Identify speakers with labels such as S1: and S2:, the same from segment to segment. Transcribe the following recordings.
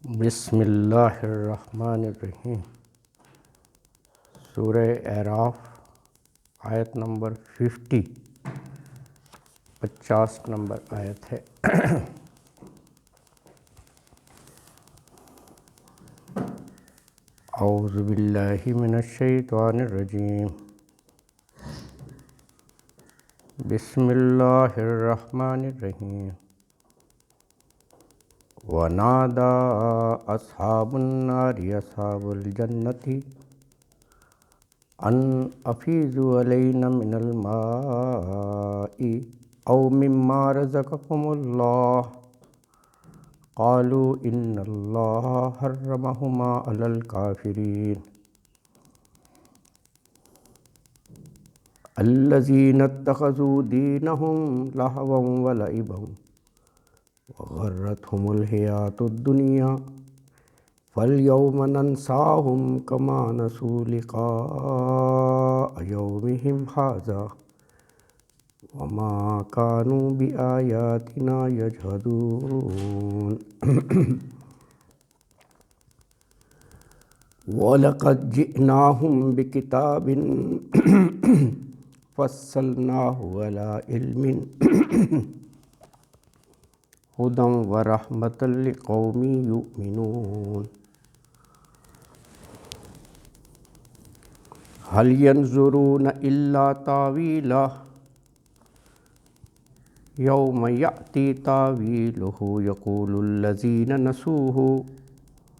S1: بسم اللہ الرحمن الرحیم۔ سورہ اعراف آیت نمبر 50 نمبر آیت ہے۔ اعوذ باللہ من الشیطان الرجیم، بسم اللہ الرحمن الرحیم۔ وَنَادَى أَصْحَابُ النَّارِ أَصْحَابَ الْجَنَّةِ أَنْ أَفِيضُوا عَلَيْنَا مِنَ الْمَاءِ أَوْ مِمَّا رَزَقَكُمُ اللَّهُ قَالُوا إِنَّ اللَّهَ حَرَّمَهُمَا عَلَى الْكَافِرِينَ الَّذِينَ اتَّخَذُوا دِينَهُمْ لَهْوًا وَلَعِبًا وغرتهم الحیاۃ الدنیا فالیوم ننساہم کما نسوا لقاء یومہم ھذا وما کانوا بآیاتنا یجحدون۔ وَلَقَدْ جِئْنَاهُمْ بِكِتَابٍ فَصَّلْنَاهُ عَلَىٰ عِلْمٍ هُدًى وَرَحْمَةً لِقَوْمٍ يُؤْمِنُونَ۔ هَلْ يَنظُرُونَ إِلَّا تَأْوِيلَهُ يَوْمَ يَأْتِي تَأْوِيلُهُ يَقُولُ الَّذِينَ نَسُوهُ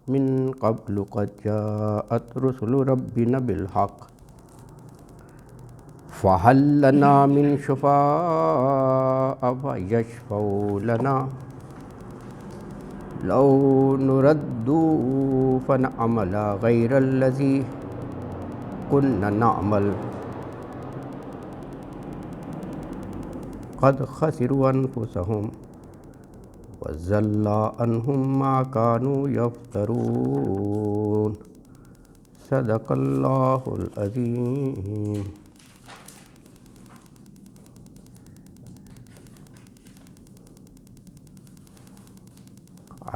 S1: مِن قَبْلُ قَدْ جَاءَتْ رُسُلُ رَبِّنَا بِالْحَقِّ فَهَل لَّنَا مِن شُفَعَاءَ فَيَشْفَعُوا لَنَا لَوْ نُرَدُّ فَنَعْمَلَ غَيْرَ الَّذِي كُنَّا نَعْمَلُ قَدْ خَسِرُوا أَنفُسَهُمْ وَضَلَّ عَنْهُم مَّا كَانُوا يَفْتَرُونَ۔ صدق اللہ العظیم۔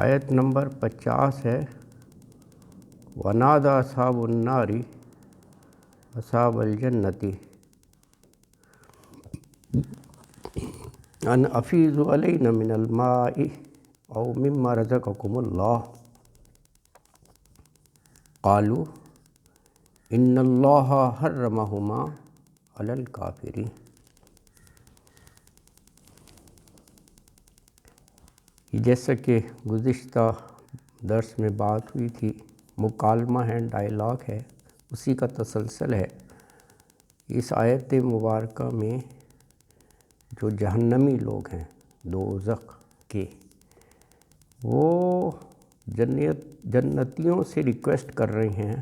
S1: آیت نمبر 50 ہے۔ وَنَادَى أَصْحَابُ النَّارِ أَصْحَابَ الْجَنَّةِ أَنْ أَفِيضُوا عَلَيْنَا مِنَ الْمَاءِ أَوْ مِمَّا رَزَقَكُمُ اللَّهُ قَالُوا إِنَّ اللَّهَ حَرَّمَهُمَا عَلَى الْكَافِرِينَ۔ جیسا کہ گزشتہ درس میں بات ہوئی تھی، مکالمہ ہے، ڈائلاگ ہے، اسی کا تسلسل ہے۔ اس آیت مبارکہ میں جو جہنمی لوگ ہیں دوزخ کے، وہ جنتیوں سے ریکویسٹ کر رہے ہیں،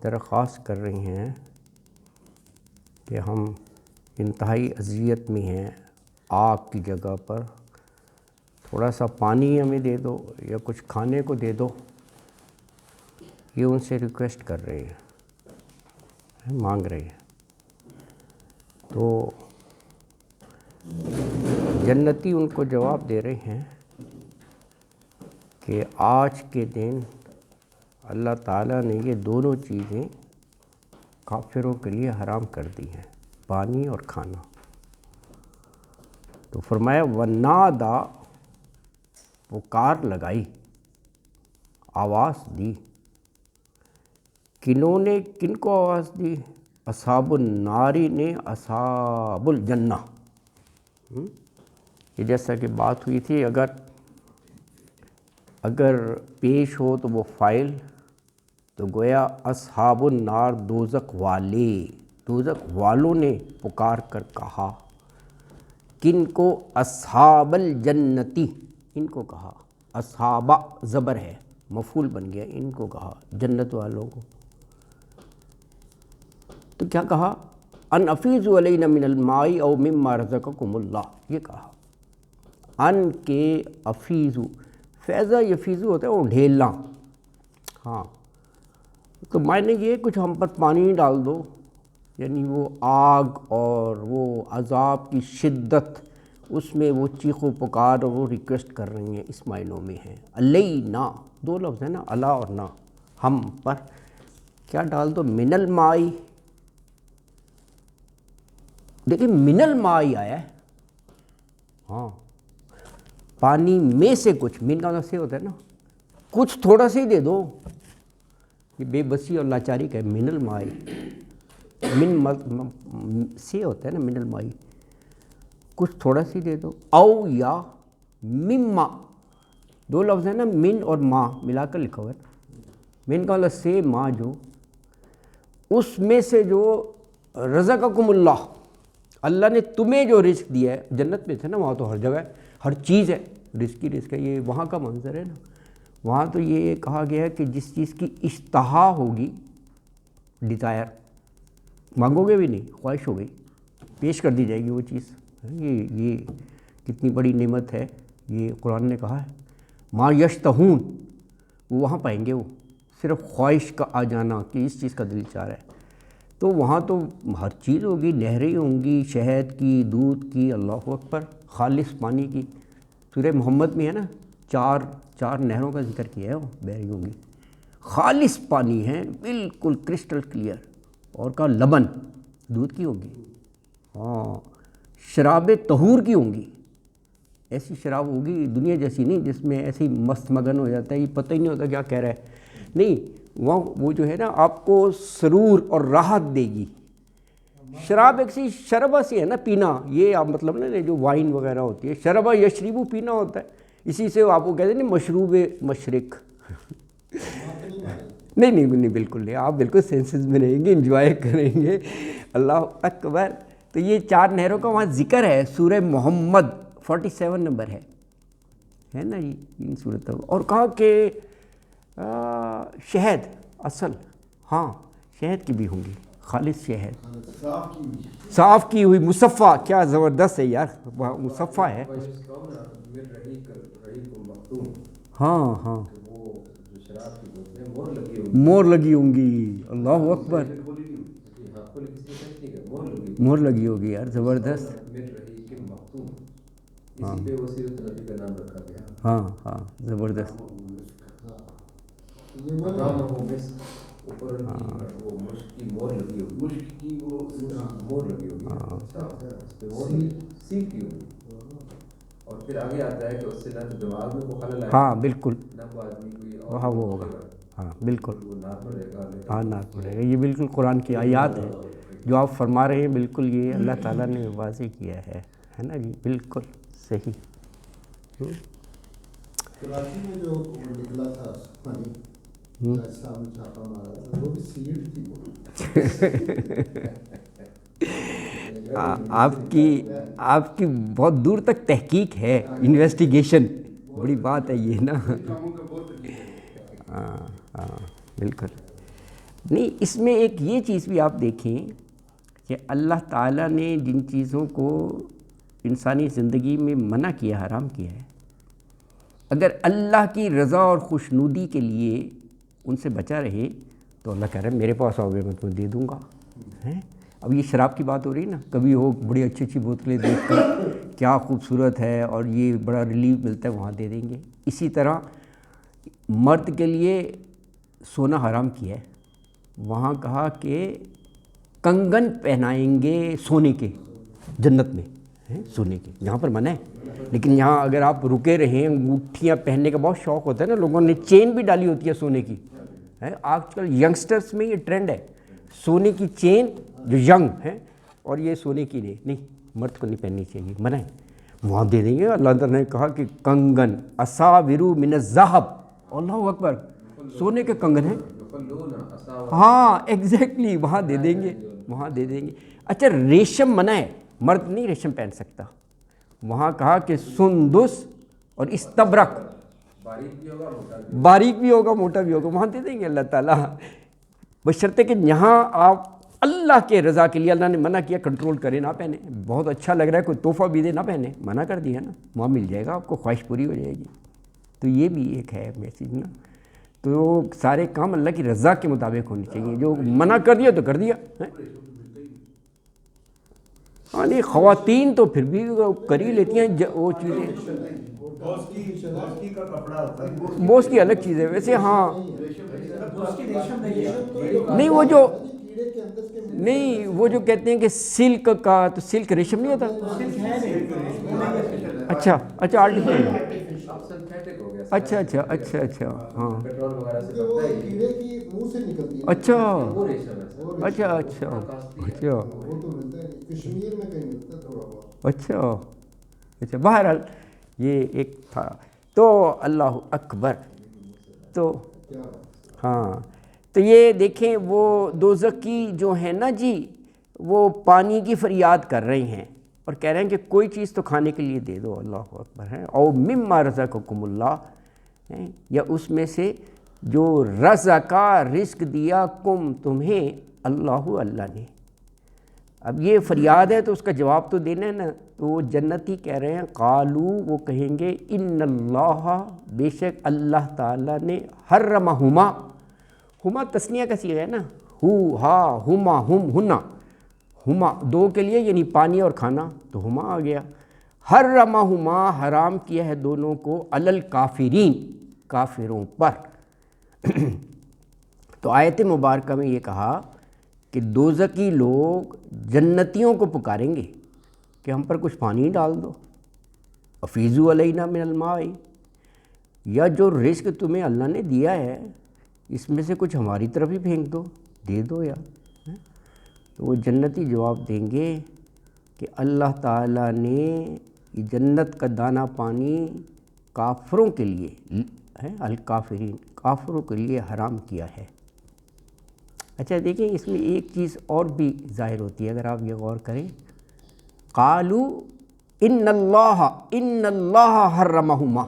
S1: درخواست کر رہے ہیں کہ ہم انتہائی اذیت میں ہیں، آگ کی جگہ پر تھوڑا سا پانی ہمیں دے دو یا کچھ کھانے کو دے دو۔ یہ ان سے ریکویسٹ کر رہے ہیں، مانگ رہے ہیں۔ تو جنتی ان کو جواب دے رہے ہیں کہ آج کے دن اللہ تعالیٰ نے یہ دونوں چیزیں کافروں کے لیے حرام کر دی ہیں، پانی اور کھانا۔ تو فرمایا وَنَادَى، پکار لگائی، آواز دی۔ کنہوں نے کن کو آواز دی؟ اصحاب النار نے اصحاب الجنہ۔ یہ جیسا کہ بات ہوئی تھی، اگر پیش ہو تو وہ فاعل، تو گویا اصحاب النار دوزخ والے، دوزخ والوں نے پکار کر کہا۔ کن کو؟ اصحاب الجنتی، ان کو کہا۔ اصحاب زبر ہے، مفعول بن گیا، ان کو کہا، جنت والوں کو۔ تو کیا کہا؟ ان افیضوا علینا من الماء او مما رزقکم اللہ، یہ کہا۔ ان کے افیضوا، فیضا یفیضو ہوتا ہے وہ ڈھیلنا، ہاں، تو معنی یہ کچھ ہم پر پانی ڈال دو، یعنی وہ آگ اور وہ عذاب کی شدت اس میں وہ چیخ و پکار اور وہ ریکویسٹ کر رہی ہیں، اس معنوں میں ہیں علینا، دو لفظ ہیں نا، علا اور نا، ہم پر کیا ڈال دو، من المائی، دیکھیں من المائی آیا ہے، ہاں پانی میں سے کچھ، من کا مطلب سے ہوتا ہے نا کچھ تھوڑا سا ہی دے دو، یہ بے بسی اور لاچاری کا ہے، من المائی، من سے ہوتا ہے نا من المائی، کچھ تھوڑا سی دے دو، او یا مما، دو لفظ ہیں نا من اور ما ملا کر لکھا ہوا ہے، من کا مطلب سے، ما جو، اس میں سے جو رزقکم اللہ، اللہ نے تمہیں جو رزق دیا ہے، جنت میں تھے نا، وہاں تو ہر جگہ ہے، ہر چیز ہے، رزق ہی رزق ہے، یہ وہاں کا منظر ہے نا، وہاں تو یہ کہا گیا ہے کہ جس چیز کی اشتہا ہوگی، ڈیزائر، مانگو گے بھی نہیں، خواہش ہو گئی، پیش کر دی جائے گی وہ چیز، یہ کتنی بڑی نعمت ہے، یہ قرآن نے کہا ہے، ما یشتہون، وہ وہاں پائیں گے، وہ صرف خواہش کا آ جانا کہ اس چیز کا دل چاہ رہا ہے، تو وہاں تو ہر چیز ہوگی، نہریں ہوں گی، شہد کی، دودھ کی، اللہ اکبر، خالص پانی کی، سورہ محمد میں ہے نا، چار نہروں کا ذکر کیا ہے، وہ بہہ رہی ہوں گی، خالص پانی ہے بالکل کرسٹل کلیئر، اور کہا لبن، دودھ کی ہوگی، ہاں شراب طہور کی ہوں گی، ایسی شراب ہوگی دنیا جیسی نہیں جس میں ایسے ہی مست مگن ہو جاتا ہے، یہ پتہ ہی نہیں ہوتا کیا کہہ رہا ہے، نہیں وہ جو ہے نا آپ کو سرور اور راحت دے گی، شراب ایک سی شربہ سی ہے نا، پینا، یہ آپ مطلب نا جو وائن وغیرہ ہوتی ہے، شربہ یشربو پینا ہوتا ہے، اسی سے آپ کو کہتے ہیں نا مشروب مشرق، نہیں بالکل نہیں، آپ بالکل سینسز میں رہیں گے، انجوائے کریں گے، اللہ اکبر، تو یہ 4 نہروں کا وہاں ذکر ہے، سورہ محمد 47 نمبر ہے نا جی، ان صورتوں، اور کہا کہ شہد اصل، ہاں شہد کی بھی ہوں گی، خالص شہد، صاف کی ہوئی، مصفہ، کیا زبردست ہے یار، مصفہ ہے، ہاں مور لگی ہوں گی، اللہ اکبر، مور لگی ہوگی یار، زبردست، ہاں زبردست،
S2: اور پھر آگے آتا ہے کہ اس سے نہ تو دماغ میں کو خلل آئے،
S1: ہاں بالکل،
S2: نہ کوئی آدمی کوئی
S1: وہاں وہ ہوگا، ہاں بالکل،
S2: وہ نارمل رہے گا،
S1: ہاں ناک پڑے گا، یہ بالکل قرآن کی آیات ہیں جو آپ فرما رہے ہیں، بالکل یہ اللہ تعالیٰ نے واضح کیا ہے نا جی، بالکل صحیح۔
S3: کراچی میں جو نکلا تھا پانی، جج صاحب نے چھاپا مارا تھا، وہ بھی سیڈ تھی،
S1: آپ کی بہت دور تک تحقیق ہے، انویسٹیگیشن، بڑی بات ہے یہ نا، ہاں بالکل، نہیں اس میں ایک یہ چیز بھی آپ دیکھیں کہ اللہ تعالیٰ نے جن چیزوں کو انسانی زندگی میں منع کیا، حرام کیا ہے، اگر اللہ کی رضا اور خوشنودی کے لیے ان سے بچا رہے تو اللہ کہہ رہا ہے میرے پاس آؤ گے میں تمہیں دے دوں گا، اب یہ شراب کی بات ہو رہی ہے نا، کبھی ہو بڑی اچھی بوتلیں دیکھ کر کیا خوبصورت ہے اور یہ بڑا ریلیف ملتا ہے، وہاں دے دیں گے، اسی طرح مرد کے لیے سونا حرام کیا ہے، وہاں کہا کہ کنگن پہنائیں گے سونے کے، جنت میں سونے کے، یہاں پر منع ہے، لیکن یہاں اگر آپ رکے رہیں، انگوٹھیاں پہننے کا بہت شوق ہوتا ہے نا، لوگوں نے چین بھی ڈالی ہوتی ہے سونے کی، آج کل ینگسٹرز میں یہ ٹرینڈ ہے، سونے کی چین جو ینگ ہیں، اور یہ سونے کی نہیں، مرد کو نہیں پہننی چاہیے، منع ہے، وہاں دے دیں گے، اللہ تعالیٰ نے کہا کہ کنگن اساورو من الذہب، اللہ اکبر، سونے کے کنگن ہیں، ہاں ایگزیکٹلی، وہاں دے دیں گے، اچھا ریشم منع ہے، مرد نہیں ریشم پہن سکتا، وہاں کہا کہ سندس اور استبرق، باریک بھی ہوگا موٹا بھی ہوگا، وہاں دے دیں گے اللہ تعالیٰ، بشرطے کہ یہاں آپ اللہ کے رضا کے لیے، اللہ نے منع کیا کنٹرول کریں، نہ پہنے، بہت اچھا لگ رہا ہے کوئی تحفہ بھی دے، نہ پہنے، منع کر دیا نا، وہاں مل جائے گا آپ کو، خواہش پوری ہو جائے گی، تو یہ بھی ایک ہے میسیج نا، تو سارے کام اللہ کی رضا کے مطابق ہونے چاہیے، جو منع کر دیا تو کر دیا، ہاں نہیں، خواتین تو پھر بھی کر ہی لیتی ہیں وہ چیزیں،
S3: بوسکی کا کپڑا ہوتا ہے،
S1: بوس کی الگ چیز ہے ویسے، ہاں نہیں وہ جو
S3: کیڑے کے اندر کے
S1: نہیں وہ جو کہتے ہیں کہ سلک کا، تو سلک ریشم نہیں ہوتا؟ اچھا اچھا آرٹیفیشل،
S2: اب سنتھیٹک ہو گیا،
S1: اچھا اچھا اچھا اچھا ہاں
S2: پیٹرول وغیرہ سے
S3: وہ
S2: بنتا ہی
S3: کیڑے کی منہ سے نکلتی ہے،
S1: اچھا
S2: وہ ریشم ہے سر،
S1: اچھا اچھا اچھا
S3: وہ تو ملتا ہے کشمیر میں کہیں ملتا ہے تھوڑا بہت۔
S1: اچھا اچھا، بہرحال یہ ایک تھا تو اللہ اکبر، تو
S3: کیا
S1: ہاں تو یہ دیکھیں وہ دوزخی جو ہیں نا جی، وہ پانی کی فریاد کر رہے ہیں اور کہہ رہے ہیں کہ کوئی چیز تو کھانے کے لیے دے دو، اللہ اکبر ہے، او مما رزقکم اللہ، یا اس میں سے جو رزقا رزق دیا کم تمہیں اللہ، اللہ نے۔ اب یہ فریاد ہے تو اس کا جواب تو دینا ہے نا، تو وہ جنتی کہہ رہے ہیں قالو، وہ کہیں گے ان اللہ، بے شک اللہ تعالیٰ نے، حرمہما، ہما تسنیہ کا صیغہ ہے نا، ہو ہا ہما ہم ہنا، ہما دو کے لیے یعنی پانی اور کھانا، تو ہما آ گیا، حرمہما حرام کیا ہے دونوں کو، علی الکافرین کافروں پر۔ تو آیت مبارکہ میں یہ کہا کہ دوزخی لوگ جنتیوں کو پکاریں گے کہ ہم پر کچھ پانی ڈال دو، افیضوا علینا من الماء، یا جو رزق تمہیں اللہ نے دیا ہے اس میں سے کچھ ہماری طرف ہی پھینک دو، دے دو یار۔ تو وہ جنتی جواب دیں گے کہ اللہ تعالیٰ نے یہ جنت کا دانہ پانی کافروں کے لیے، الکافرین کافروں کے لیے حرام کیا ہے۔ اچھا دیکھیں اس میں ایک چیز اور بھی ظاہر ہوتی ہے اگر آپ یہ غور کریں، قالو ان اللہ حرمہما،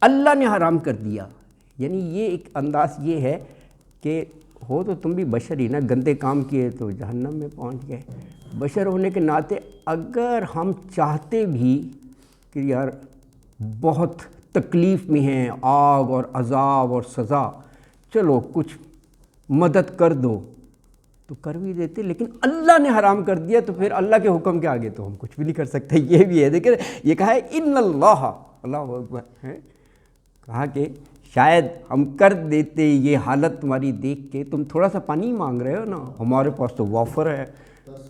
S1: اللہ نے حرام کر دیا، یعنی یہ ایک انداز یہ ہے کہ ہو تو تم بھی بشر ہی نا، گندے کام کیے تو جہنم میں پہنچ گئے، بشر ہونے کے ناطے اگر ہم چاہتے بھی کہ یار بہت تکلیف میں ہیں، آگ اور عذاب اور سزا، چلو کچھ مدد کر دو تو کر بھی دیتے، لیکن اللہ نے حرام کر دیا تو پھر اللہ کے حکم کے آگے تو ہم کچھ بھی نہیں کر سکتے۔ یہ بھی ہے، دیکھیں یہ کہا ہے ان اللہ، اللہ اکبر ہے، کہا کہ شاید ہم کر دیتے یہ حالت تمہاری دیکھ کے، تم تھوڑا سا پانی مانگ رہے ہو نا، ہمارے پاس تو وافر ہے،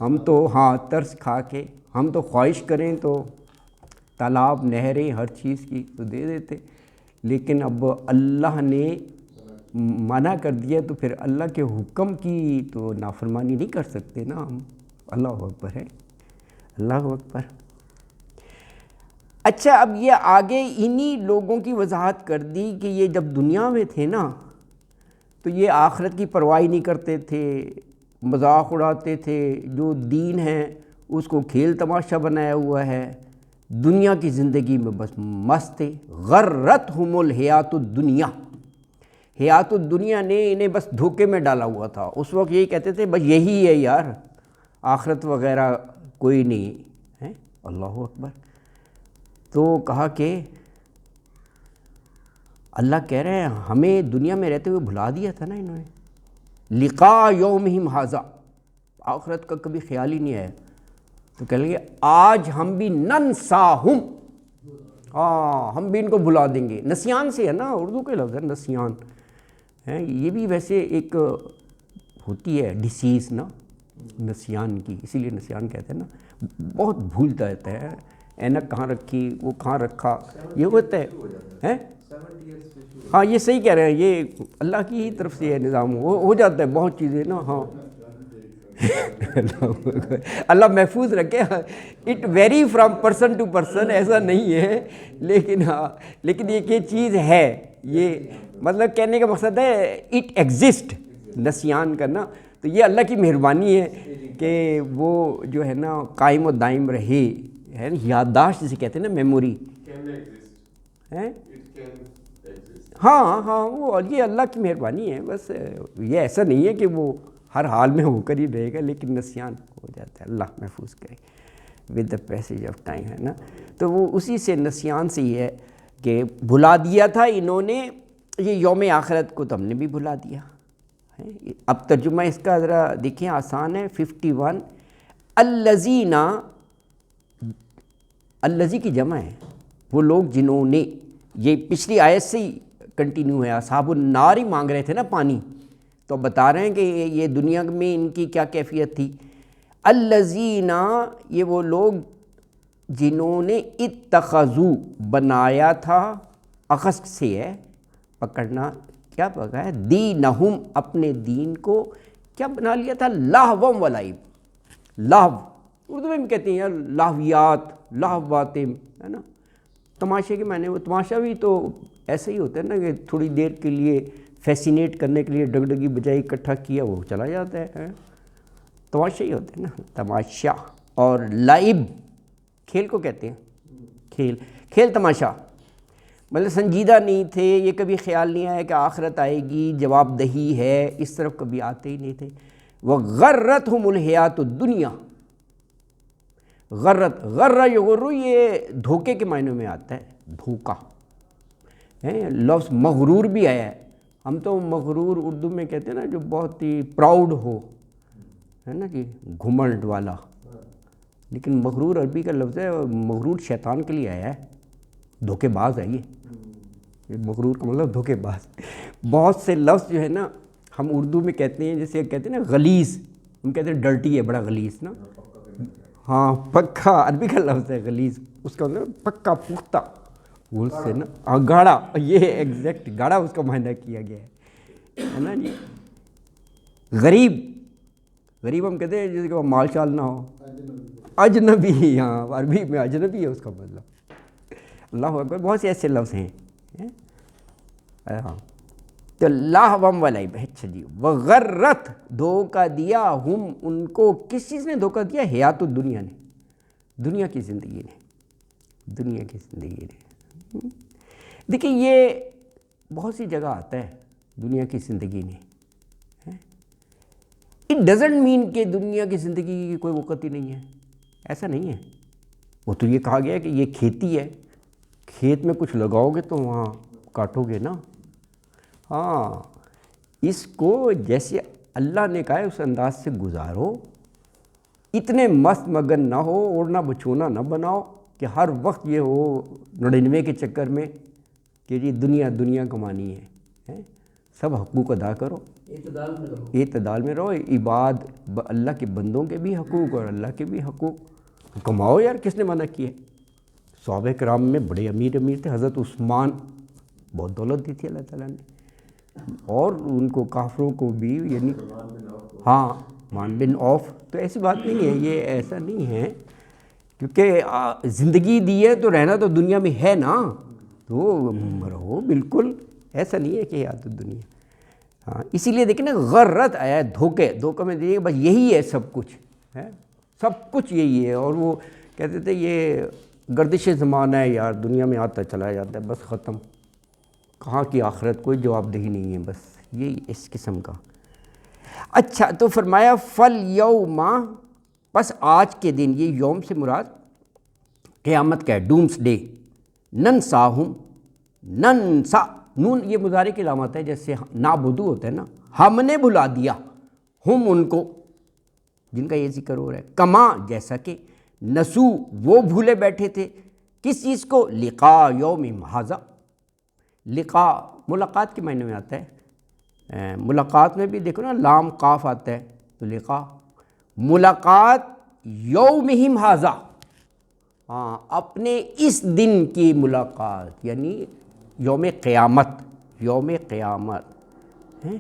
S1: ہم تو ہاں ترس کھا کے ہم تو خواہش کریں تو تالاب نہریں ہر چیز کی تو دے دیتے، لیکن اب اللہ نے منع کر دیا تو پھر اللہ کے حکم کی تو نافرمانی نہیں کر سکتے نا ہم۔ اللہ اکبر ہے، اللہ اکبر۔ اچھا اب یہ آگے انہی لوگوں کی وضاحت کر دی کہ یہ جب دنیا میں تھے نا تو یہ آخرت کی پرواہ نہیں کرتے تھے، مذاق اڑاتے تھے، جو دین ہے اس کو کھیل تماشا بنایا ہوا ہے، دنیا کی زندگی میں بس مست تھے، غرتہم الحیات الدنیا، حیات الدنیا نے انہیں بس دھوکے میں ڈالا ہوا تھا، اس وقت یہی کہتے تھے بس یہی ہے یار، آخرت وغیرہ کوئی نہیں ہے۔ اللہ اکبر۔ تو کہا کہ اللہ کہہ رہے ہیں ہمیں دنیا میں رہتے ہوئے بھلا دیا تھا نا انہوں نے، لقاء یومہم ھذا، آخرت کا کبھی خیال ہی نہیں آیا، تو کہہ لیں گے آج ہم بھی ننساہم، ہاں ہم بھی ان کو بھلا دیں گے، نسیان سے ہے نا، اردو کے لفظ ہے نسیان ہے، یہ بھی ویسے ایک ہوتی ہے ڈیسیز نا نسیان کی، اسی لیے نسیان کہتے ہیں نا، بہت بھولتا رہتا ہے، اینک کہاں رکھی، وہ کہاں رکھا، یہ ہوتا ہے، ہاں یہ صحیح کہہ رہے ہیں، یہ اللہ کی ہی طرف سے یہ نظام ہو جاتا ہے بہت چیزیں نا، ہاں اللہ محفوظ رکھے، it vary from person to person, ایسا نہیں ہے، لیکن ہاں لیکن ایک یہ چیز ہے، یہ مطلب کہنے کا مقصد ہے اٹ ایگزسٹ، نسیان کرنا، تو یہ اللہ کی مہربانی ہے کہ وہ جو ہے نا قائم و دائم رہے، ہے نا، یادداشت جسے کہتے ہیں نا، میموری ہے، ہاں ہاں وہ یہ اللہ کی مہربانی ہے، بس یہ ایسا نہیں ہے کہ وہ ہر حال میں ہو کر ہی رہے گا، لیکن نسیان ہو جاتا ہے، اللہ محفوظ کرے with the passage of time, ہے نا، تو وہ اسی سے نسیان سے ہی ہے کہ بھلا دیا تھا انہوں نے، یہ یوم آخرت کو تو ہم نے بھی بھلا دیا۔ اب ترجمہ اس کا ذرا دیکھیں، آسان ہے، 51 الذین، الذی کی جمع ہے، وہ لوگ جنہوں نے، یہ پچھلی آیت سے ہی کنٹینیو ہے، اصحاب النار ہی مانگ رہے تھے نا پانی، تو بتا رہے ہیں کہ یہ دنیا میں ان کی کیا کیفیت تھی. الذین، یہ وہ لوگ جنہوں نے اتخذو بنایا تھا، اخذ سے ہے پکڑنا، کیا پکا ہے، دینہم اپنے دین کو کیا بنا لیا تھا، لہو و لعب. لہو اردو میں بھی کہتے ہیں یار لاہویات، لہو باتیں، ہے نا، تماشے کے معنی. وہ تماشا بھی تو ایسے ہی ہوتا ہے نا کہ تھوڑی دیر کے لیے فیسینیٹ کرنے کے لیے ڈگڈگی بجائی اکٹھا کیا وہ چلا جاتا ہے، تماشا ہی ہوتا ہے نا، تماشا. اور لعب کھیل کو کہتے ہیں، کھیل، کھیل تماشا، مطلب سنجیدہ نہیں تھے، یہ کبھی خیال نہیں آیا کہ آخرت آئے گی، جواب دہی ہے، اس طرف کبھی آتے ہی نہیں تھے. وغرتہم الحیات الدنیا، غرت، غرہ یغر یہ دھوکے کے معنی میں آتا ہے، دھوکا ہے. لفظ مغرور بھی آیا ہے، ہم تو مغرور اردو میں کہتے ہیں نا جو بہت ہی پراؤڈ ہو، ہے نا کہ گھمنڈ والا، لیکن مغرور عربی کا لفظ ہے، مغرور شیطان کے لیے آیا ہے، دھوکے باز ہے یہ مغرور کا مطلب دھوکے باز. بہت سے لفظ جو ہے نا ہم اردو میں کہتے ہیں، جیسے کہتے ہیں نا غلیظ، ہم کہتے ہیں ڈرٹی ہے، بڑا غلیظ نا، ہاں پکا عربی کا لفظ ہے غلیظ، اس کا مطلب پکا پختہ، وہ سے نا گاڑا، یہ ایگزیکٹ گاڑا اس کا معنی کیا گیا ہے نا جی. غریب، غریب ہم کہتے ہیں جیسے کہ وہ مال شال نہ ہو، اجنبی، ہاں عربی میں اجنبی ہے اس کا مطلب. اللہ اکبر، بہت سے ایسے لفظ ہیں. ہاں تو لہو و لعب. اچھا جی، وغرت دھوکہ دیا، ہم ان کو، کس چیز نے دھوکہ دیا، حیات الدنیا نے، دنیا کی زندگی نے، دنیا کی زندگی نے. دیکھیں یہ بہت سی جگہ آتا ہے دنیا کی زندگی نے. اٹ ڈزنٹ مین کہ دنیا کی زندگی کی کوئی وقت ہی نہیں ہے، ایسا نہیں ہے. وہ تو یہ کہا گیا ہے کہ یہ کھیتی ہے، کھیت میں کچھ لگاؤ گے تو وہاں کاٹو گے نا. ہاں اس کو جیسے اللہ نے کہا ہے اس انداز سے گزارو، اتنے مست مگن نہ ہو، اوڑھنا بچھونا نہ بناؤ کہ ہر وقت یہ ہو 99 کے چکر میں کہ جی دنیا دنیا کمانی ہے. سب حقوق ادا کرو،
S2: اعتدال میں رہو،
S1: اعتدال میں رہو. عباد اللہ کے بندوں کے بھی حقوق اور اللہ کے بھی حقوق کماؤ یار، کس نے منع کیا ہے. صحابہ کرام میں بڑے امیر تھے، حضرت عثمان بہت دولت دی تھی اللہ تعالیٰ نے، اور ان کو کافروں کو بھی، یعنی ہاں مان بن عوف. تو ایسی بات نہیں ہے، یہ ایسا نہیں ہے، کیونکہ زندگی دی ہے تو رہنا تو دنیا میں ہے نا، تو رہو بالکل، ایسا نہیں ہے کہ حیات الدنیا. ہاں اسی لیے دیکھیں نا غرت آیا ہے، دھوکے، دھوکے میں دیکھیے بس یہی ہے سب کچھ ہے، سب کچھ یہی ہے. اور وہ کہتے تھے یہ گردش زمانہ ہے یار، دنیا میں آتا چلا جاتا ہے، بس ختم، کہاں کی آخرت، کوئی جواب دہی نہیں ہے، بس یہی اس قسم کا. اچھا تو فرمایا فَالْيَوْمَ، بس آج کے دن، یہ یوم سے مراد قیامت کا ہے، ڈومس ڈے. ننساہم، ننسا، نون یہ مضارع کی علامت ہے، جیسے نعبدو ہوتا ہے نا، ہم نے بھلا دیا، ہم ان کو، جن کا یہ ذکر ہو رہا ہے، کما جیسا کہ، نسو وہ بھولے بیٹھے تھے، کس چیز کو، لقاء یوم ھذا. لقاء ملاقات کے معنی میں آتا ہے، ملاقات میں بھی دیکھو نا لام قاف آتا ہے، تو لقاء ملاقات یومہم ھذا، ہاں اپنے اس دن کی ملاقات، یعنی یوم قیامت، یوم قیامت ہیں.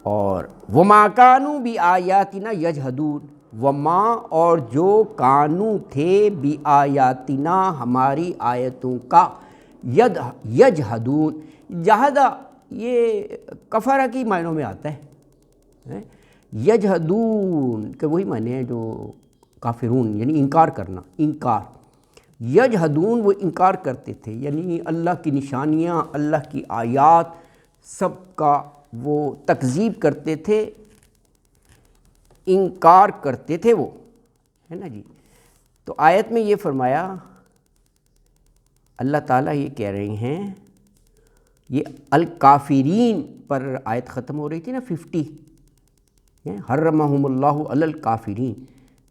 S1: اور وما کانوا بآیاتنا یجحدون، وما اور جو کانو تھے بآیاتنا ہماری آیتوں کا، یجحدون، جہدہ یہ کفرہ کی معنوں میں آتا ہے، یجحدون کہ وہی معنی ہے جو کافرون، یعنی انکار کرنا، انکار. یجحدون وہ انکار کرتے تھے، یعنی اللہ کی نشانیاں، اللہ کی آیات سب کا وہ تکذیب کرتے تھے، انکار کرتے تھے وہ، ہے نا جی. تو آیت میں یہ فرمایا، اللہ تعالیٰ یہ کہہ رہے ہیں، یہ الکافرین پر آیت ختم ہو رہی تھی نا 50، حرمہم اللہ علی الکافرین،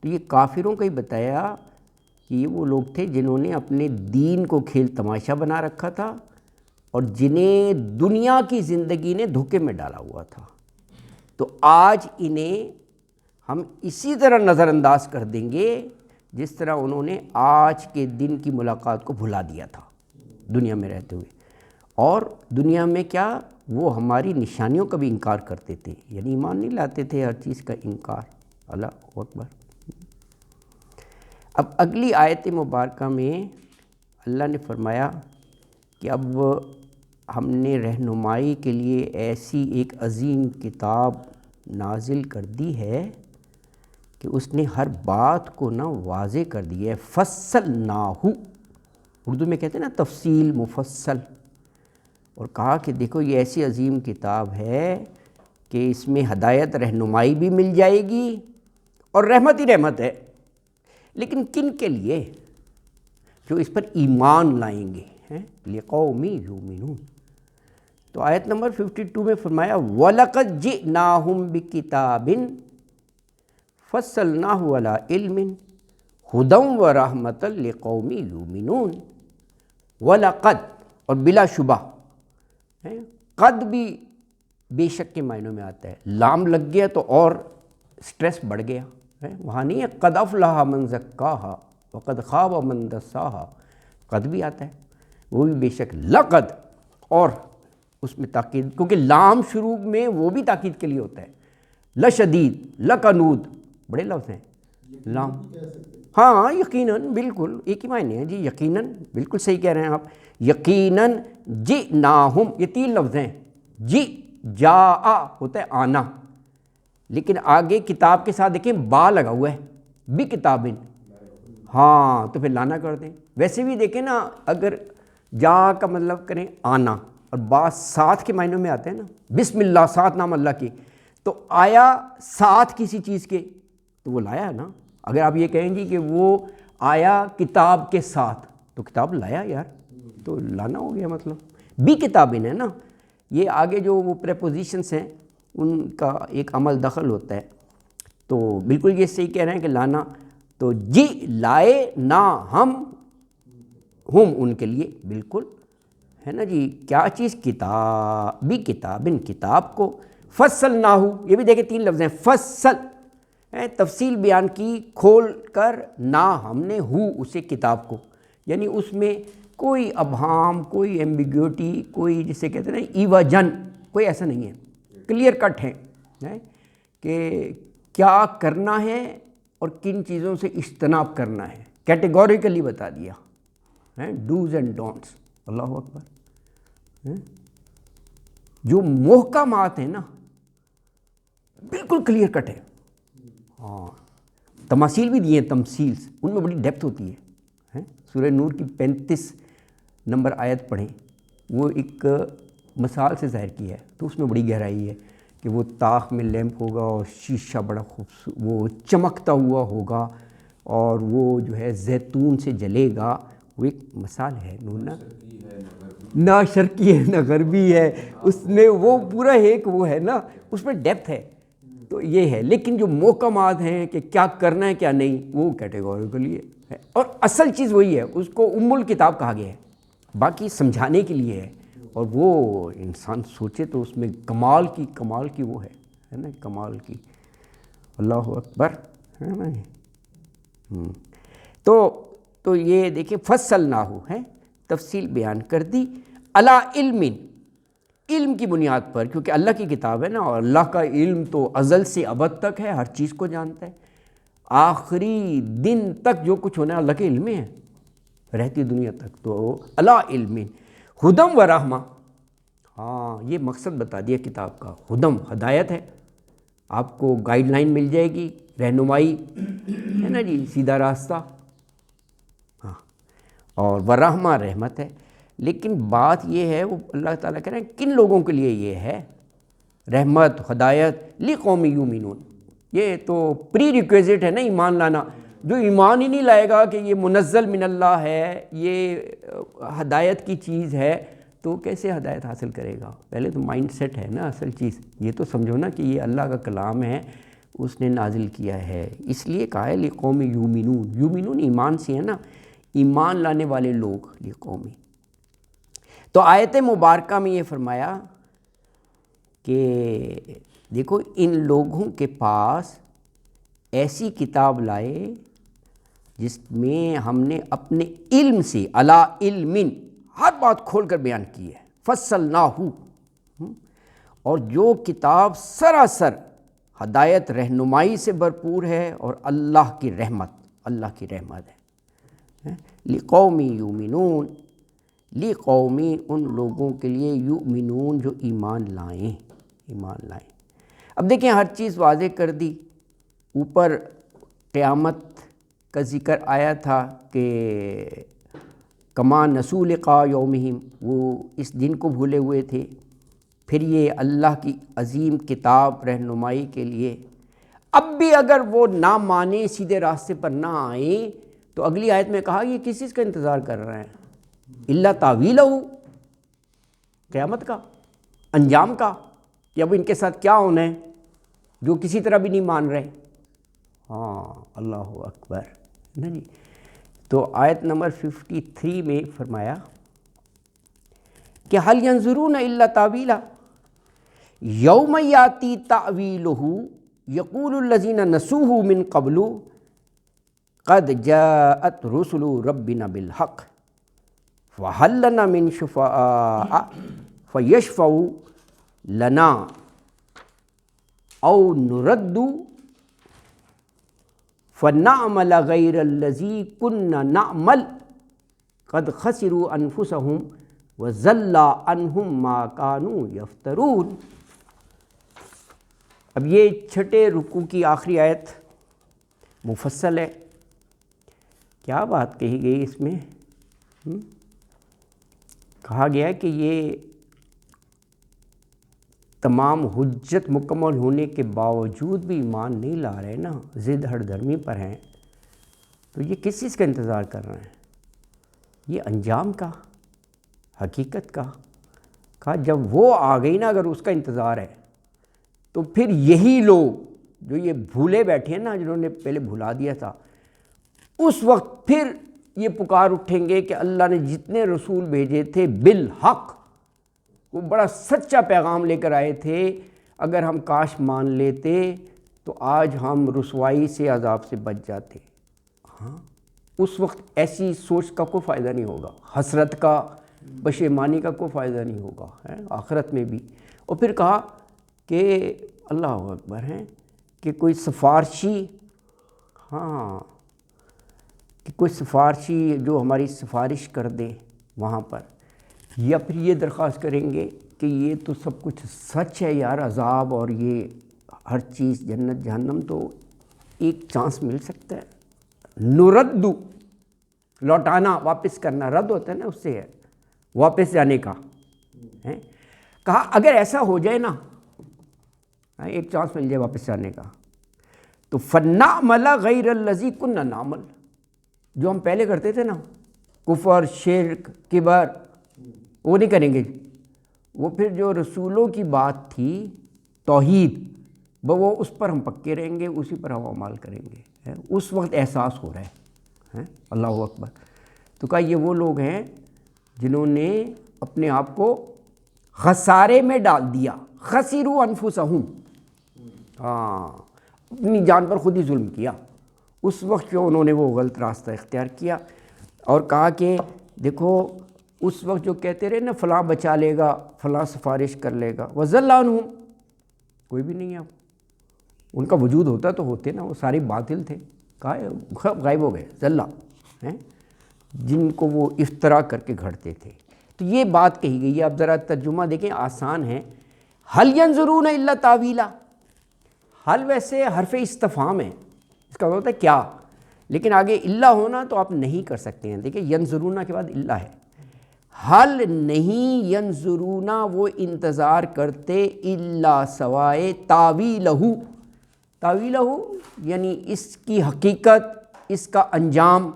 S1: تو یہ کافروں کا ہی بتایا کہ یہ وہ لوگ تھے جنہوں نے اپنے دین کو کھیل تماشا بنا رکھا تھا اور جنہیں دنیا کی زندگی نے دھوکے میں ڈالا ہوا تھا. تو آج انہیں ہم اسی طرح نظر انداز کر دیں گے جس طرح انہوں نے آج کے دن کی ملاقات کو بھلا دیا تھا دنیا میں رہتے ہوئے. اور دنیا میں کیا وہ ہماری نشانیوں کا بھی انکار کرتے تھے، یعنی ایمان نہیں لاتے تھے، ہر چیز کا انکار. اللہ اکبر. اب اگلی آیت مبارکہ میں اللہ نے فرمایا کہ اب ہم نے رہنمائی کے لیے ایسی ایک عظیم کتاب نازل کر دی ہے کہ اس نے ہر بات کو نا واضح کر دی ہے. فصلناہ، اردو میں کہتے ہیں نا تفصیل مفصل، اور کہا کہ دیکھو یہ ایسی عظیم کتاب ہے کہ اس میں ہدایت رہنمائی بھی مل جائے گی اور رحمت ہی رحمت ہے. لیکن کن کے لیے؟ جو اس پر ایمان لائیں گے. لِقَوْمِ یُؤْمِنُونَ. تو آیت نمبر 52 میں فرمایا وَلَقَدْ جِئْنَاهُمْ بِكِتَابٍ فَصَّلْنَاهُ عَلَىٰ عِلْمٍ هُدًى وَرَحْمَةً لِقَوْمِ یُؤْمِنُونَ. وَلَقَدْ، اور بلا شبہ، قد بھی بے شک کے معنوں میں آتا ہے. لام لگ گیا تو اور سٹریس بڑھ گیا. وہاں نہیں ہے قد افلح من زکاہا وقد خاب من دساہا، قد بھی آتا ہے، وہ بھی بے شک. لقد، اور اس میں تاکید، کیونکہ لام شروع میں وہ بھی تاکید کے لیے ہوتا ہے. لشدید، لقنود، بڑے لفظ ہیں. لام، ہاں یقیناً، بالکل ایک ہی معنی ہے جی. یقیناً، بالکل صحیح کہہ رہے ہیں آپ. یقیناً جئناہم، یہ 3 لفظ ہیں. جی جاء ہوتا ہے آنا، لیکن آگے کتاب کے ساتھ دیکھیں با لگا ہوا ہے، بھی کتابن، ہاں تو پھر لانا کر دیں. ویسے بھی دیکھیں نا، اگر جا کا مطلب کریں آنا اور با ساتھ کے معنوں میں آتے ہیں نا، بسم اللہ، ساتھ نام اللہ کی، تو آیا ساتھ کسی چیز کے تو وہ لایا ہے نا. اگر آپ یہ کہیں گی کہ وہ آیا کتاب کے ساتھ تو کتاب لایا یار، تو لانا ہو گیا مطلب. بھی کتابن ہے نا. یہ آگے جو وہ پریپوزیشنس ہیں ان کا ایک عمل دخل ہوتا ہے، تو بالکل یہ صحیح کہہ رہے ہیں کہ لانا. تو جی لائے نا ہم ان کے لیے، بالکل ہے نا جی. کیا چیز؟ کتاب، بھی کتابن، کتاب کو. فصلناہ، یہ بھی دیکھیں 3 لفظ ہیں. فصل، تفصیل بیان کی کھول کر، نا ہم نے اسے کتاب کو، یعنی اس میں کوئی ابہام، کوئی ایمبیگوٹی، کوئی جسے کہتے ہیں نا ایوجن، کوئی ایسا نہیں ہے. کلیئر کٹ ہے کہ کیا کرنا ہے اور کن چیزوں سے اجتناب کرنا ہے، کیٹیگوریکلی بتا دیا. Dos and don'ts. اللہ اکبر. جو محکمات ہیں نا بالکل کلیئر کٹ ہے. ہاں، تماثیل بھی دیے ہیں، تمثیل، ان میں بڑی ڈیپتھ ہوتی ہے. سورہ نور کی 35 نمبر آیت پڑھیں، وہ ایک مثال سے ظاہر کی ہے، تو اس میں بڑی گہرائی ہے کہ وہ طاق میں لیمپ ہوگا اور شیشہ بڑا خوبصورت وہ چمکتا ہوا ہوگا، اور وہ جو ہے زیتون سے جلے گا. وہ ایک مثال ہے. نہ شرقی ہے نہ غربی ہے، اس میں وہ پورا ایک وہ ہے نا، اس میں ڈیپتھ ہے. تو یہ ہے. لیکن جو محکمات ہیں کہ کیا کرنا ہے کیا نہیں، وہ کیٹیگوریکلی ہے. اور اصل چیز وہی ہے، اس کو ام الکتاب کہا گیا ہے، باقی سمجھانے کے لیے ہے. اور وہ انسان سوچے تو اس میں کمال کی وہ ہے نا، کمال کی. اللہ اکبر، ہے نا. تو یہ دیکھیں فصلناہ ہے، تفصیل بیان کر دی. علی علم، علم کی بنیاد پر، کیونکہ اللہ کی کتاب ہے نا، اور اللہ کا علم تو ازل سے ابد تک ہے، ہر چیز کو جانتا ہے. آخری دن تک جو کچھ ہونا ہے اللہ کے علم میں ہے، رہتی دنیا تک. تو علی علم ہدم و رحمہ. ہاں، یہ مقصد بتا دیا کتاب کا. ہدم، ہدایت ہے، آپ کو گائیڈ لائن مل جائے گی، رہنمائی ہے نا جی، سیدھا راستہ. ہاں، اور ورحمہ، رحمت ہے. لیکن بات یہ ہے، وہ اللہ تعالیٰ کہہ رہے ہیں کن لوگوں کے لیے یہ ہے رحمت، ہدایت؟ لقوم یؤمنون. یہ تو پری ریکویزٹ ہے نا ایمان لانا. جو ایمان ہی نہیں لائے گا کہ یہ منزل من اللہ ہے، یہ ہدایت کی چیز ہے، تو کیسے ہدایت حاصل کرے گا؟ پہلے تو مائنڈ سیٹ ہے نا اصل چیز. یہ تو سمجھو نا کہ یہ اللہ کا کلام ہے، اس نے نازل کیا ہے، اس لیے کہا ہے لقوم یومنون، یومنون ایمان سے ہے نا، ایمان لانے والے لوگ، لقومی۔ تو آیت مبارکہ میں یہ فرمایا کہ دیکھو ان لوگوں کے پاس ایسی کتاب لائے جس میں ہم نے اپنے علم سے، علی علم، ہر بات کھول کر بیان کی ہے، فصلناہ، اور جو کتاب سراسر ہدایت رہنمائی سے بھرپور ہے اور اللہ کی رحمت ہے۔ لقومی یومنون، لقومی ان لوگوں کے لیے، یؤمنون جو ایمان لائیں۔ اب دیکھیں ہر چیز واضح کر دی، اوپر قیامت کا ذکر آیا تھا کہ کما نسوا لقاء یومہم، وہ اس دن کو بھولے ہوئے تھے، پھر یہ اللہ کی عظیم کتاب رہنمائی کے لیے اب بھی اگر وہ نہ مانیں، سیدھے راستے پر نہ آئیں، تو اگلی آیت میں کہا یہ کس چیز کا انتظار کر رہے ہیں؟ الا تاویلہ، قیامت کا، انجام کا، کہ اب ان کے ساتھ کیا ہونا ہے جو کسی طرح بھی نہیں مان رہے۔ ہاں، اللہ اکبر نا جی۔ تو آیت نمبر 53 میں فرمایا کہ هل ينظرون الا تاویلہ یوم یاتی تاویلہ یقول الذین نسوہ من قبل قد جاءت رسل ربنا بالحق فهل لنا من شفعاء فیشفعوا لنا او نرد فنعمل غیر الذی کنا نعمل قد خسروا انفسهم وضل عنہم ما کانوا یفترون۔ اب یہ چھٹے رکوع کی آخری آیت مفصل ہے، کیا بات کہی گئی اس میں؟ کہا گیا کہ یہ تمام حجت مکمل ہونے کے باوجود بھی ایمان نہیں لا رہے نا، ضد ہٹ دھرمی پر ہیں، تو یہ کس چیز کا انتظار کر رہے ہیں؟ یہ انجام کا، حقیقت کا۔ کہا جب وہ آ گئی نا، اگر اس کا انتظار ہے، تو پھر یہی لوگ جو یہ بھولے بیٹھے ہیں نا، جنہوں نے پہلے بھلا دیا تھا، اس وقت پھر یہ پکار اٹھیں گے کہ اللہ نے جتنے رسول بھیجے تھے بالحق، وہ بڑا سچا پیغام لے کر آئے تھے، اگر ہم کاش مان لیتے تو آج ہم رسوائی سے، عذاب سے بچ جاتے۔ ہاں، اس وقت ایسی سوچ کا کوئی فائدہ نہیں ہوگا، حسرت کا، پشیمانی کا کوئی فائدہ نہیں ہوگا آخرت میں بھی۔ اور پھر کہا کہ اللہ اکبر ہیں کہ کوئی سفارشی، ہاں، کہ کوئی سفارشی جو ہماری سفارش کر دے وہاں پر، یا پھر یہ درخواست کریں گے کہ یہ تو سب کچھ سچ ہے یار، عذاب اور یہ ہر چیز، جنت جہنم، تو ایک چانس مل سکتا ہے۔ نردو، لوٹانا، واپس کرنا، رد ہوتا ہے نا، اس سے ہے واپس جانے کا۔ کہا اگر ایسا ہو جائے نا، ایک چانس مل جائے واپس جانے کا، تو فنعمل غیر الذی کنا نعمل، جو ہم پہلے کرتے تھے نا، کفر، شرک، کبر، وہ نہیں کریں گے۔ وہ پھر جو رسولوں کی بات تھی، توحید، وہ اس پر ہم پکے رہیں گے، اسی پر ہم عمل کریں گے۔ اس وقت احساس ہو رہا ہے، اللہ اکبر۔ تو کہا یہ وہ لوگ ہیں جنہوں نے اپنے آپ کو خسارے میں ڈال دیا، خسروا انفسہم، ہاں، اپنی جان پر خود ہی ظلم کیا اس وقت جو انہوں نے وہ غلط راستہ اختیار کیا۔ اور کہا کہ دیکھو اس وقت جو کہتے رہے نا فلاں بچا لے گا، فلاں سفارش کر لے گا، وضل عنہم، کوئی بھی نہیں ہے، ان کا وجود ہوتا تو ہوتے نا، وہ سارے باطل تھے، کہا غائب ہو گئے، ذلہ ہیں جن کو وہ افطرا کر کے گھڑتے تھے۔ تو یہ بات کہی گئی ہے۔ اب ذرا ترجمہ دیکھیں، آسان ہے۔ هل ينظرون الا تاویلا، حل ویسے حرف استفہام ہے، اس کا مطلب ہے کیا، لیکن آگے الا ہونا تو آپ نہیں کر سکتے ہیں۔ دیکھیں ینظرون کے بعد الا ہے، حل نہیں، ینظرون وہ انتظار کرتے، الا سوائے تاویلہ، تاویلہ یعنی اس کی حقیقت، اس کا انجام۔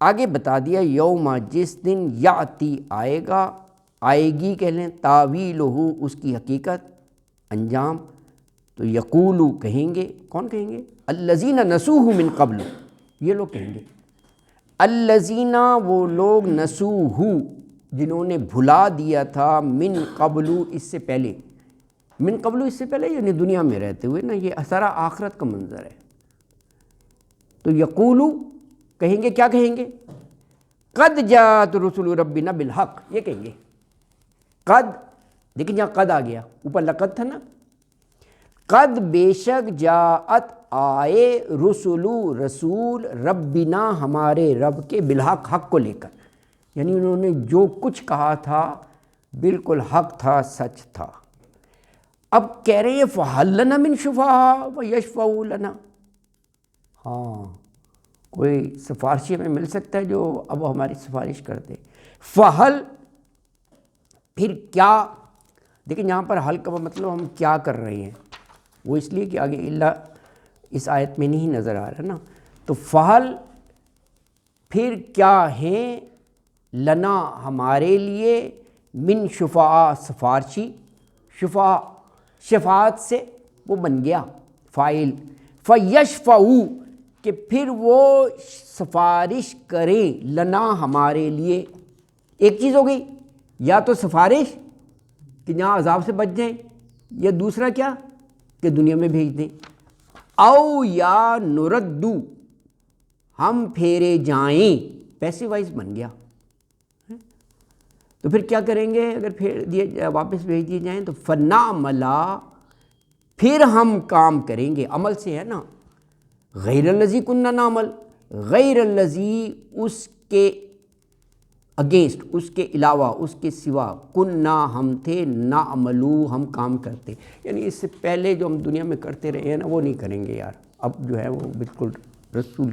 S1: آگے بتا دیا یوم، جس دن، یاتی آئے گا، آئے گی کہہ لیں، تاویلہ اس کی حقیقت، انجام، تو یقولو کہیں گے، کون کہیں گے؟ الذین نسوہ من قبل، یہ لوگ کہیں گے، الذین وہ لوگ نسوہ جنہوں نے بھلا دیا تھا، من قبل اس سے پہلے، من قبل اس سے پہلے یعنی دنیا میں رہتے ہوئے نا، یہ سارا آخرت کا منظر ہے۔ تو یقولو کہیں گے، کیا کہیں گے؟ قد جاءت رسل ربنا بالحق، یہ کہیں گے قد، لیکن یہاں قد آ گیا، اوپر لقد تھا نا، قد بے شک جاءت آئے رسولو رسول ربنا ہمارے رب کے، بالحق حق کو لے کر، یعنی انہوں نے جو کچھ کہا تھا بالکل حق تھا، سچ تھا۔ اب کہہ رہے ہیں فَهَلْ لَنَا مِن شُفَعَاءَ وَيَشْفَعُوا لَنَا، ہاں کوئی سفارشی ہمیں مل سکتا ہے جو اب ہماری سفارش کر دے۔ فَهَلْ پھر کیا، لیکن یہاں پر حل کا مطلب ہم کیا کر رہے ہیں، وہ اس لیے کہ آگے اللہ اس آیت میں نہیں نظر آ رہا نا، تو فَهَلْ پھر کیا ہیں، لنا ہمارے لیے، من شفعاء سفارشی، شفعاء شفاعت سے وہ بن گیا فاعل، فیشفعوا کہ پھر وہ سفارش کریں، لنا ہمارے لیے۔ ایک چیز ہو گئی، یا تو سفارش کہ جہاں عذاب سے بچ جائیں، یا دوسرا کیا کہ دنیا میں بھیج دیں، او یا نردو ہم پھیرے جائیں، پیسو وائز بن گیا۔ تو پھر کیا کریں گے اگر پھر دیے واپس بھیج دیے جائیں؟ تو فنعملا پھر ہم کام کریں گے، عمل سے ہے نا، غیر الذی کننا نعمل، غیر الذی اس کے اگینسٹ، اس کے علاوہ، اس کے سوا، کننا ہم تھے، نعملو ہم کام کرتے، یعنی اس سے پہلے جو ہم دنیا میں کرتے رہے ہیں نا وہ نہیں کریں گے یار، اب جو ہے وہ بالکل رسول کی